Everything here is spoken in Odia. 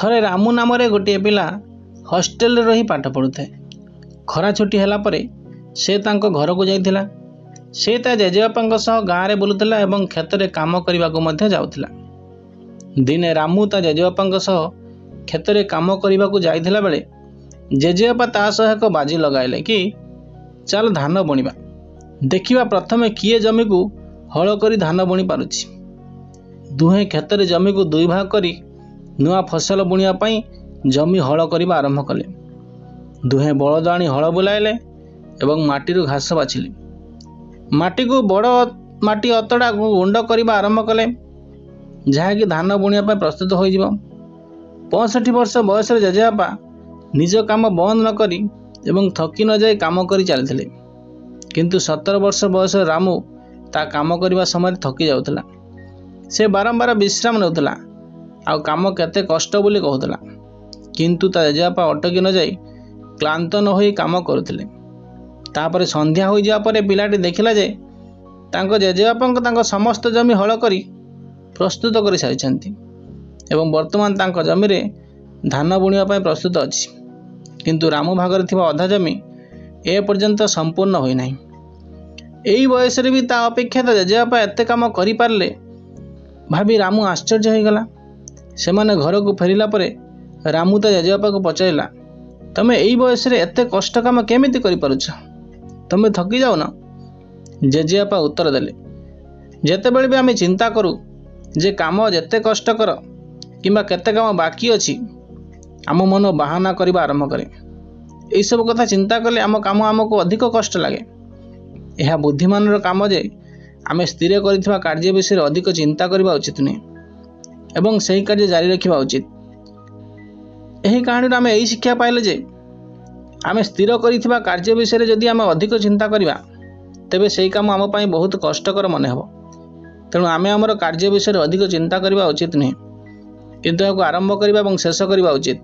ଥରେ ରାମୁ ନାମରେ ଗୋଟିଏ ପିଲା ହଷ୍ଟେଲରେ ରହି ପାଠ ପଢ଼ୁଥାଏ। ଖରା ଛୁଟି ହେଲା ପରେ ସେ ତାଙ୍କ ଘରକୁ ଯାଇଥିଲା। ସେ ତା ଜେଜେବାପାଙ୍କ ସହ ଗାଁରେ ବୁଲୁଥିଲା ଏବଂ କ୍ଷେତରେ କାମ କରିବାକୁ ମଧ୍ୟ ଯାଉଥିଲା। ଦିନେ ରାମୁ ତା ଜେଜେବାପାଙ୍କ ସହ କ୍ଷେତରେ କାମ କରିବାକୁ ଯାଇଥିଲା ବେଳେ ଜେଜେବାପା ତା ସହ ଏକ ବାଜି ଲଗାଇଲେ କି ଚାଲ ଧାନ ବୁଣିବା, ଦେଖିବା ପ୍ରଥମେ କିଏ ଜମିକୁ ହଳ କରି ଧାନ ବୁଣି ପାରୁଛି। ଦୁହେଁ କ୍ଷେତରେ ଜମିକୁ ଦୁଇ ଭାଗ କରି ନୂଆ ଫସଲ ବୁଣିବା ପାଇଁ ଜମି ହଳ କରିବା ଆରମ୍ଭ କଲେ। ଦୁହେଁ ବଳଦ ଆଣି ହଳ ବୁଲାଇଲେ ଏବଂ ମାଟିରୁ ଘାସ ବାଛିଲେ। ମାଟିକୁ ବଡ଼ ମାଟି ଅତଡ଼ାକୁ ଗୁଣ୍ଡ କରିବା ଆରମ୍ଭ କଲେ, ଯାହାକି ଧାନ ବୁଣିବା ପାଇଁ ପ୍ରସ୍ତୁତ ହୋଇଯିବ। 65 ବର୍ଷ ବୟସରେ ଜେଜେବାପା ନିଜ କାମ ବନ୍ଦ ନ କରି ଏବଂ ଥକି ନ ଯାଇ କାମ କରି ଚାଲିଥିଲେ। କିନ୍ତୁ 17 ବର୍ଷ ବୟସର ରାମୁ ତା କାମ କରିବା ସମୟରେ ଥକି ଯାଉଥିଲା। ସେ ବାରମ୍ବାର ବିଶ୍ରାମ ନେଉଥିଲା ଆଉ କାମ କେତେ କଷ୍ଟ ବୋଲି କହୁଥିଲା। କିନ୍ତୁ ତା ଜେଜେବାପା ଅଟକି ନ ଯାଇ କ୍ଳାନ୍ତ ନ ହୋଇ କାମ କରୁଥିଲେ। ତାପରେ ସନ୍ଧ୍ୟା ହୋଇଯିବା ପରେ ପିଲାଟି ଦେଖିଲା ଯେ ତାଙ୍କ ଜେଜେବାପାଙ୍କ ତାଙ୍କ ସମସ୍ତ ଜମି ହଳ କରି ପ୍ରସ୍ତୁତ କରିସାରିଛନ୍ତି ଏବଂ ବର୍ତ୍ତମାନ ତାଙ୍କ ଜମିରେ ଧାନ ବୁଣିବା ପାଇଁ ପ୍ରସ୍ତୁତ ଅଛି। କିନ୍ତୁ ରାମୁ ଭାଗରେ ଥିବା ଅଧା ଜମି ଏପର୍ଯ୍ୟନ୍ତ ସମ୍ପୂର୍ଣ୍ଣ ହୋଇନାହିଁ। ଏହି ବୟସରେ ବି ତା ଅପେକ୍ଷା ତା ଜେଜେବାପା ଏତେ କାମ କରିପାରିଲେ ଭାବି ରାମୁ ଆଶ୍ଚର୍ଯ୍ୟ ହୋଇଗଲା। ସେମାନେ ଘରକୁ ଫେରିଲା ପରେ ରାମୁ ତା ଜେଜେବାପାକୁ ପଚାରିଲା, ତମେ ଏହି ବୟସରେ ଏତେ କଷ୍ଟ କାମ କେମିତି କରିପାରୁଛ? ତମେ ଥକି ଯାଉନ? ଜେଜେବାପା ଉତ୍ତର ଦେଲେ, ଯେତେବେଳେ ବି ଆମେ ଚିନ୍ତା କରୁ ଯେ କାମ ଯେତେ କଷ୍ଟକର କିମ୍ବା କେତେ କାମ ବାକି ଅଛି, ଆମ ମନ ବାହାନା କରିବା ଆରମ୍ଭ କରେ। ଏହିସବୁ କଥା ଚିନ୍ତା କଲେ ଆମ କାମ ଆମକୁ ଅଧିକ କଷ୍ଟ ଲାଗେ। ଏହା ବୁଦ୍ଧିମାନର କାମ ଯେ ଆମେ ସ୍ଥିର କରିଥିବା କାର୍ଯ୍ୟ ବିଷୟରେ ଅଧିକ ଚିନ୍ତା କରିବା ଉଚିତ ନୁହେଁ ଏବଂ ସେହି କାର୍ଯ୍ୟ ଜାରି ରଖିବା ଉଚିତ। ଏହି କାହାଣୀରୁ ଆମେ ଏହି ଶିକ୍ଷା ପାଇଲେ ଯେ ଆମେ ସ୍ଥିର କରିଥିବା କାର୍ଯ୍ୟ ବିଷୟରେ ଯଦି ଆମେ ଅଧିକ ଚିନ୍ତା କରିବା ତେବେ ସେହି କାମ ଆମ ପାଇଁ ବହୁତ କଷ୍ଟକର ମନେ ହେବ। ତେଣୁ ଆମେ ଆମର କାର୍ଯ୍ୟ ବିଷୟରେ ଅଧିକ ଚିନ୍ତା କରିବା ଉଚିତ ନୁହେଁ, କିନ୍ତୁ ଏହାକୁ ଆରମ୍ଭ କରିବା ଏବଂ ଶେଷ କରିବା ଉଚିତ।